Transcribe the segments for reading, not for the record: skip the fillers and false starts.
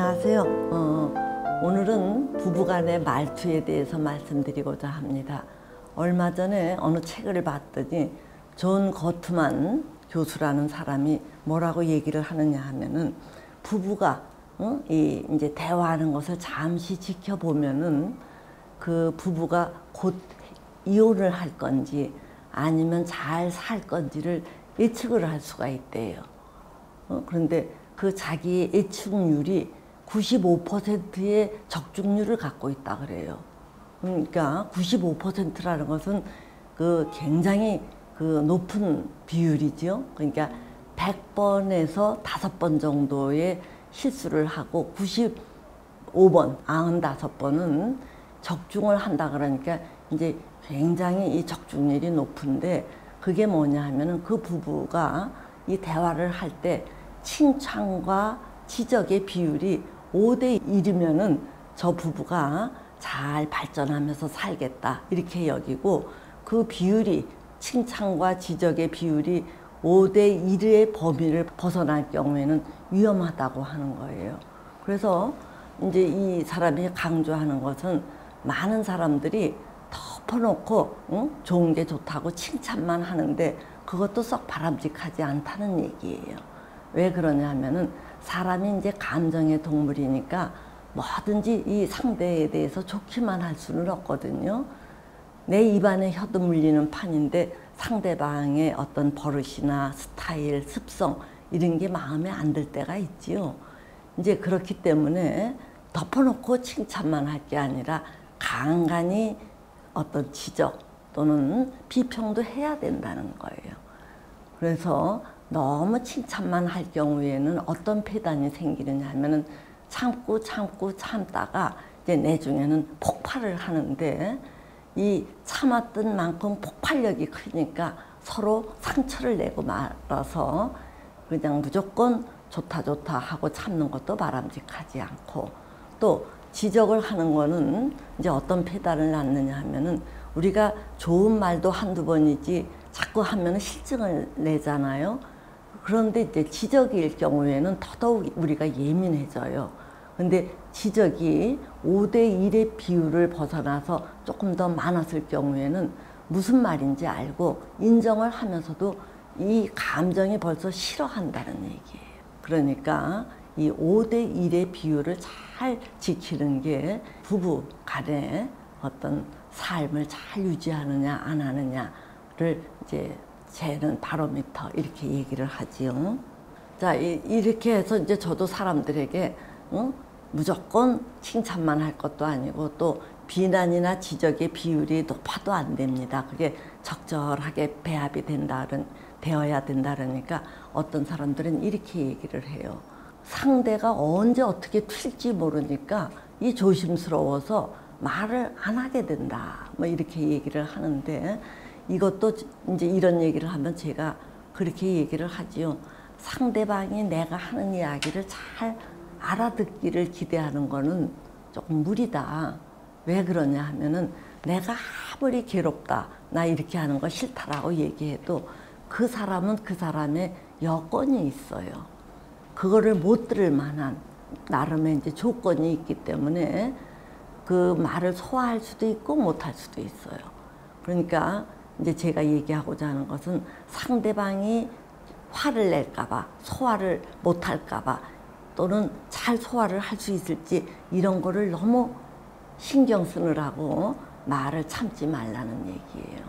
안녕하세요. 오늘은 부부간의 말투에 대해서 말씀드리고자 합니다. 얼마 전에 어느 책을 봤더니 존 거트만 교수라는 사람이 뭐라고 얘기를 하느냐 하면은 부부가 이제 대화하는 것을 잠시 지켜보면은 그 부부가 곧 이혼을 할 건지 아니면 잘 살 건지를 예측을 할 수가 있대요. 그런데 그 자기의 예측률이 95%의 적중률을 갖고 있다 그래요. 그러니까 95%라는 것은 그 굉장히 그 높은 비율이죠. 그러니까 100번에서 5번 정도의 실수를 하고 95번, 95번은 적중을 한다 그러니까 이제 굉장히 이 적중률이 높은데 그게 뭐냐 하면은 그 부부가 이 대화를 할 때 칭찬과 지적의 비율이 5대 1이면은 저 부부가 잘 발전하면서 살겠다 이렇게 여기고 그 비율이 칭찬과 지적의 비율이 5대 1의 범위를 벗어날 경우에는 위험하다고 하는 거예요. 그래서 이제 이 사람이 강조하는 것은 많은 사람들이 덮어놓고 좋은 게 좋다고 칭찬만 하는데 그것도 썩 바람직하지 않다는 얘기예요. 왜 그러냐 하면은 사람이 이제 감정의 동물이니까 뭐든지 이 상대에 대해서 좋기만 할 수는 없거든요. 내 입안에 혀도 물리는 판인데 상대방의 어떤 버릇이나 스타일, 습성 이런 게 마음에 안 들 때가 있지요. 이제 그렇기 때문에 덮어놓고 칭찬만 할 게 아니라 간간히 어떤 지적 또는 비평도 해야 된다는 거예요. 그래서 너무 칭찬만 할 경우에는 어떤 폐단이 생기느냐 하면은 참다가 이제 내중에는 폭발을 하는데 이 참았던 만큼 폭발력이 크니까 서로 상처를 내고 말아서 그냥 무조건 좋다 하고 참는 것도 바람직하지 않고 또 지적을 하는 거는 이제 어떤 폐단을 낳느냐 하면은 우리가 좋은 말도 한두 번이지 자꾸 하면은 실증을 내잖아요. 그런데 이제 지적일 경우에는 더더욱 우리가 예민해져요. 근데 지적이 5대 1의 비율을 벗어나서 조금 더 많았을 경우에는 무슨 말인지 알고 인정을 하면서도 이 감정이 벌써 싫어한다는 얘기예요. 그러니까 이 5대 1의 비율을 잘 지키는 게 부부 간의 어떤 삶을 잘 유지하느냐 안 하느냐를 이제 재는 바로미터 이렇게 얘기를 하지요. 자, 이렇게 해서 이제 저도 사람들에게 무조건 칭찬만 할 것도 아니고 또 비난이나 지적의 비율이 높아도 안 됩니다. 그게 적절하게 배합이 되어야 된다 그러니까 어떤 사람들은 이렇게 얘기를 해요. 상대가 언제 어떻게 튈지 모르니까 이 조심스러워서 말을 안 하게 된다. 뭐 이렇게 얘기를 하는데 이것도 이제 이런 얘기를 하면 제가 그렇게 얘기를 하지요. 상대방이 내가 하는 이야기를 잘 알아듣기를 기대하는 거는 조금 무리다. 왜 그러냐 하면은 내가 아무리 괴롭다, 나 이렇게 하는 거 싫다라고 얘기해도 그 사람은 그 사람의 여건이 있어요. 그거를 못 들을 만한 나름의 이제 조건이 있기 때문에 그 말을 소화할 수도 있고 못할 수도 있어요. 그러니까 이제 제가 얘기하고자 하는 것은 상대방이 화를 낼까봐 소화를 못할까봐 또는 잘 소화를 할 수 있을지 이런 거를 너무 신경 쓰느라고 말을 참지 말라는 얘기예요.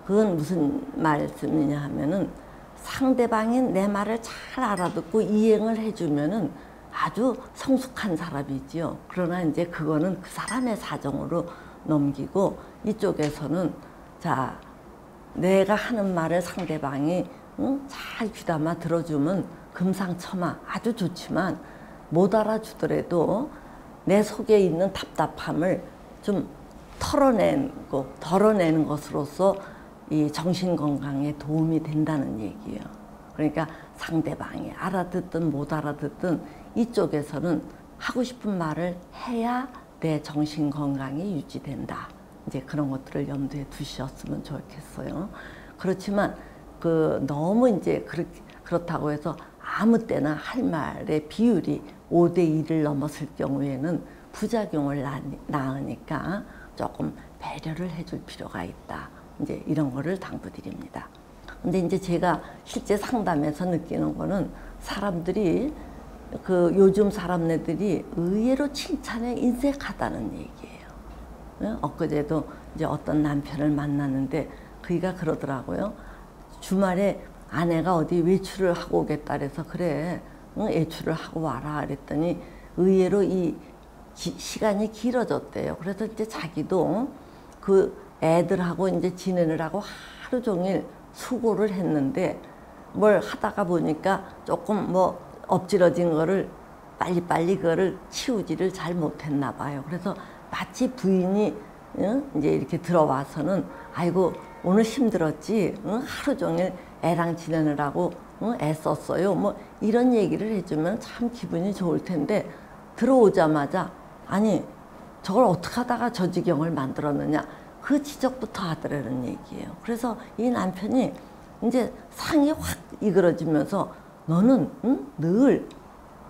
그건 무슨 말씀이냐 하면은 상대방이 내 말을 잘 알아듣고 이행을 해주면은 아주 성숙한 사람이지요. 그러나 이제 그거는 그 사람의 사정으로 넘기고 이쪽에서는 자, 내가 하는 말을 상대방이 잘 귀담아 들어주면 금상첨화 아주 좋지만 못 알아주더라도 내 속에 있는 답답함을 좀 덜어내는 것으로서 이 정신 건강에 도움이 된다는 얘기예요. 그러니까 상대방이 알아듣든 못 알아듣든 이쪽에서는 하고 싶은 말을 해야 내 정신 건강이 유지된다. 이제 그런 것들을 염두에 두셨으면 좋겠어요. 그렇지만 너무 이제 그렇다고 해서 아무 때나 할 말의 비율이 5대1을 넘었을 경우에는 부작용을 낳으니까 조금 배려를 해줄 필요가 있다. 이제 이런 거를 당부드립니다. 근데 이제 제가 실제 상담에서 느끼는 거는 사람들이 요즘 사람네들이 의외로 칭찬에 인색하다는 얘기예요. 엊그제도 이제 어떤 남편을 만났는데 그이가 그러더라고요. 주말에 아내가 어디 외출을 하고 오겠다 그래서 그래 외출을 하고 와라 그랬더니 의외로 이 시간이 길어졌대요. 그래서 이제 자기도 그 애들하고 이제 지내느라고 하루 종일 수고를 했는데 뭘 하다가 보니까 조금 뭐 엎질러진 거를 빨리빨리 그거를 치우지를 잘 못했나 봐요. 그래서 마치 부인이 이제 이렇게 들어와서는 아이고 오늘 힘들었지 하루 종일 애랑 지내느라고 애썼어요. 뭐 이런 얘기를 해주면 참 기분이 좋을 텐데 들어오자마자 아니 저걸 어떻게 하다가 저 지경을 만들었느냐 그 지적부터 하더라는 얘기예요. 그래서 이 남편이 이제 상이 확 이그러지면서 너는 늘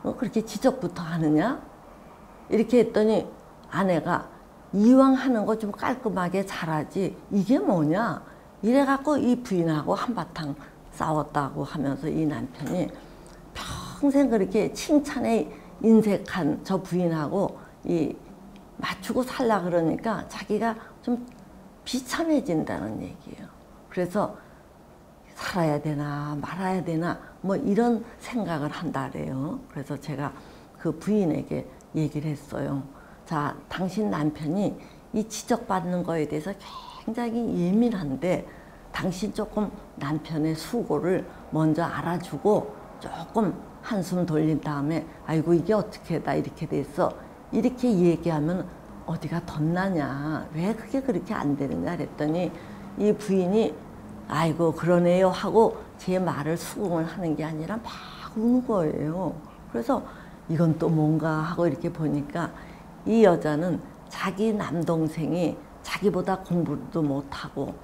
그렇게 지적부터 하느냐 이렇게 했더니 아내가 이왕 하는 거 좀 깔끔하게 잘하지 이게 뭐냐 이래갖고 이 부인하고 한바탕 싸웠다고 하면서 이 남편이 평생 그렇게 칭찬에 인색한 저 부인하고 이 맞추고 살라 그러니까 자기가 좀 비참해진다는 얘기예요. 그래서 살아야 되나 말아야 되나 뭐 이런 생각을 한다래요. 그래서 제가 그 부인에게 얘기를 했어요. 자, 당신 남편이 이 지적받는 거에 대해서 굉장히 예민한데 당신 조금 남편의 수고를 먼저 알아주고 조금 한숨 돌린 다음에 아이고 이게 어떻게 다 이렇게 됐어 이렇게 얘기하면 어디가 덧나냐 왜 그게 그렇게 안 되느냐 그랬더니 이 부인이 아이고 그러네요 하고 제 말을 수긍을 하는 게 아니라 막 우는 거예요. 그래서 이건 또 뭔가 하고 이렇게 보니까 이 여자는 자기 남동생이 자기보다 공부도 못하고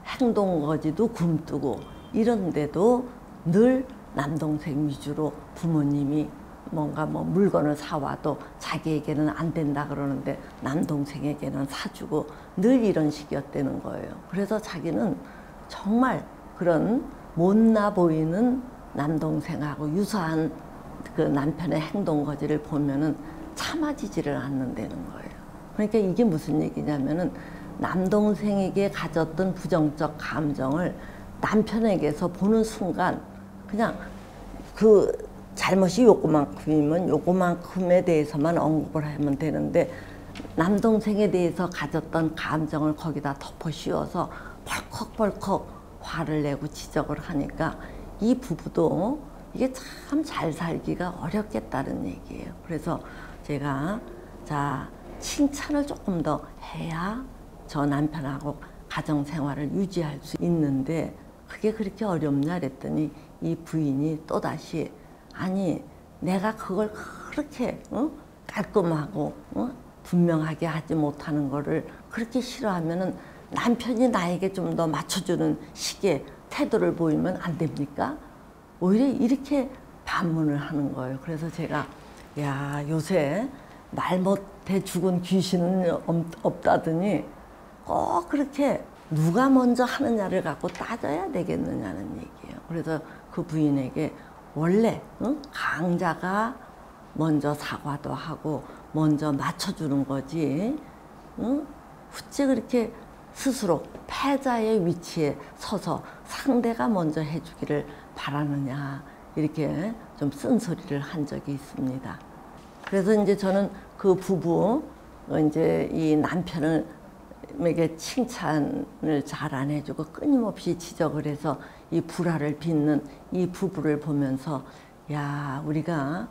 행동거지도 굼뜨고 이런데도 늘 남동생 위주로 부모님이 뭔가 뭐 물건을 사와도 자기에게는 안 된다 그러는데 남동생에게는 사주고 늘 이런 식이었다는 거예요. 그래서 자기는 정말 그런 못나 보이는 남동생하고 유사한 그 남편의 행동거지를 보면은 참아지지를 않는다는 거예요. 그러니까 이게 무슨 얘기냐면은 남동생에게 가졌던 부정적 감정을 남편에게서 보는 순간 그냥 그 잘못이 요거만큼이면 요거만큼에 대해서만 언급을 하면 되는데 남동생에 대해서 가졌던 감정을 거기다 덮어 씌워서 벌컥벌컥 화를 내고 지적을 하니까 이 부부도 이게 참 잘 살기가 어렵겠다는 얘기예요. 그래서 제가 자 칭찬을 조금 더 해야 저 남편하고 가정생활을 유지할 수 있는데 그게 그렇게 어렵냐 그랬더니 이 부인이 또다시 아니 내가 그걸 그렇게 깔끔하고 분명하게 하지 못하는 거를 그렇게 싫어하면은 남편이 나에게 좀 더 맞춰주는 식의 태도를 보이면 안 됩니까? 오히려 이렇게 반문을 하는 거예요. 그래서 제가 야 요새 말 못해 죽은 귀신은 없다더니 꼭 그렇게 누가 먼저 하느냐를 갖고 따져야 되겠느냐는 얘기예요. 그래서 그 부인에게 원래 강자가 먼저 사과도 하고 먼저 맞춰주는 거지 어째 그렇게 스스로 패자의 위치에 서서 상대가 먼저 해주기를 바라느냐 이렇게 좀 쓴소리를 한 적이 있습니다. 그래서 이제 저는 그 부부 이제 이 남편에게 칭찬을 잘 안 해주고 끊임없이 지적을 해서 이 불화를 빚는 이 부부를 보면서 야 우리가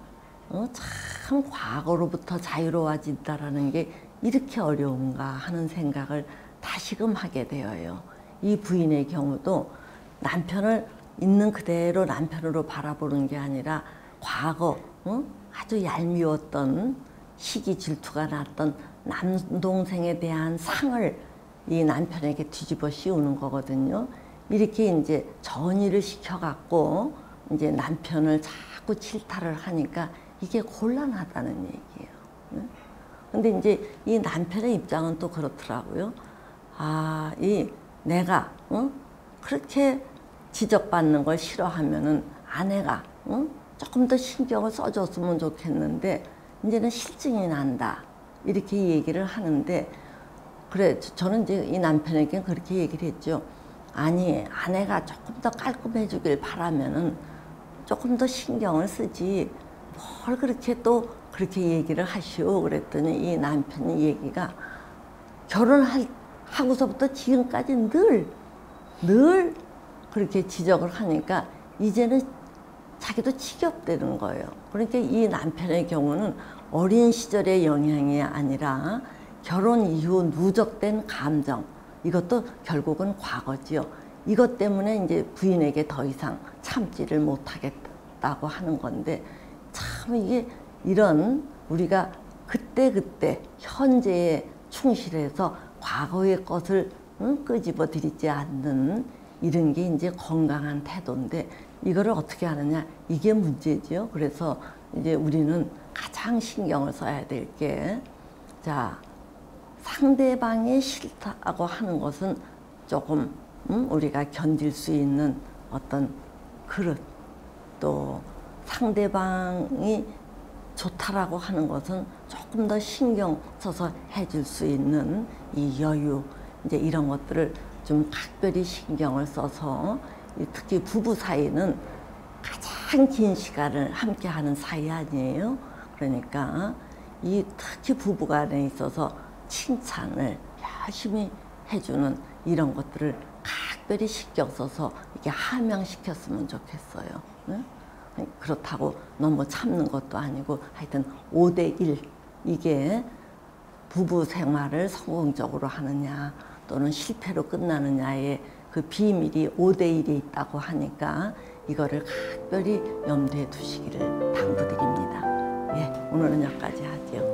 참 과거로부터 자유로워진다라는 게 이렇게 어려운가 하는 생각을 다시금 하게 되어요. 이 부인의 경우도 남편을 있는 그대로 남편으로 바라보는 게 아니라 과거 아주 얄미웠던 시기 질투가 났던 남동생에 대한 상을 이 남편에게 뒤집어 씌우는 거거든요. 이렇게 이제 전이를 시켜갖고 이제 남편을 자꾸 자꾸 질타를 하니까 이게 곤란하다는 얘기예요. 응? 근데 이제 이 남편의 입장은 또 그렇더라고요. 아, 이 내가 그렇게 지적받는 걸 싫어하면은 아내가 조금 더 신경을 써줬으면 좋겠는데 이제는 실증이 난다. 이렇게 얘기를 하는데 그래 저는 이제 이 남편에게 그렇게 얘기를 했죠. 아니 아내가 조금 더 깔끔해 주길 바라면은 조금 더 신경을 쓰지 뭘 그렇게 또 그렇게 얘기를 하시오. 그랬더니 이 남편의 얘기가 결혼하고서부터 지금까지 늘 그렇게 지적을 하니까 이제는 자기도 지겹대는 거예요. 그러니까 이 남편의 경우는 어린 시절의 영향이 아니라 결혼 이후 누적된 감정, 이것도 결국은 과거지요. 이것 때문에 이제 부인에게 더 이상 참지를 못하겠다고 하는 건데 참 이게 이런 우리가 그때그때 현재에 충실해서 과거의 것을 끄집어 들이지 않는 이런 게 이제 건강한 태도인데 이거를 어떻게 하느냐 이게 문제지요. 그래서 이제 우리는 가장 신경을 써야 될 게 자 상대방이 싫다고 하는 것은 조금 우리가 견딜 수 있는 어떤 그릇 또 상대방이 좋다라고 하는 것은 조금 더 신경 써서 해줄 수 있는 이 여유 이제 이런 것들을 좀 각별히 신경을 써서 특히 부부 사이는 가장 긴 시간을 함께하는 사이 아니에요. 그러니까 이 특히 부부간에 있어서 칭찬을 열심히 해주는 이런 것들을 각별히 신경 써서 이렇게 함양시켰으면 좋겠어요. 네? 그렇다고 너무 참는 것도 아니고 하여튼 5대1 이게 부부 생활을 성공적으로 하느냐 또는 실패로 끝나느냐의 그 비밀이 5대1에 있다고 하니까 이거를 각별히 염두에 두시기를 당부드립니다. 예, 오늘은 여기까지 하죠.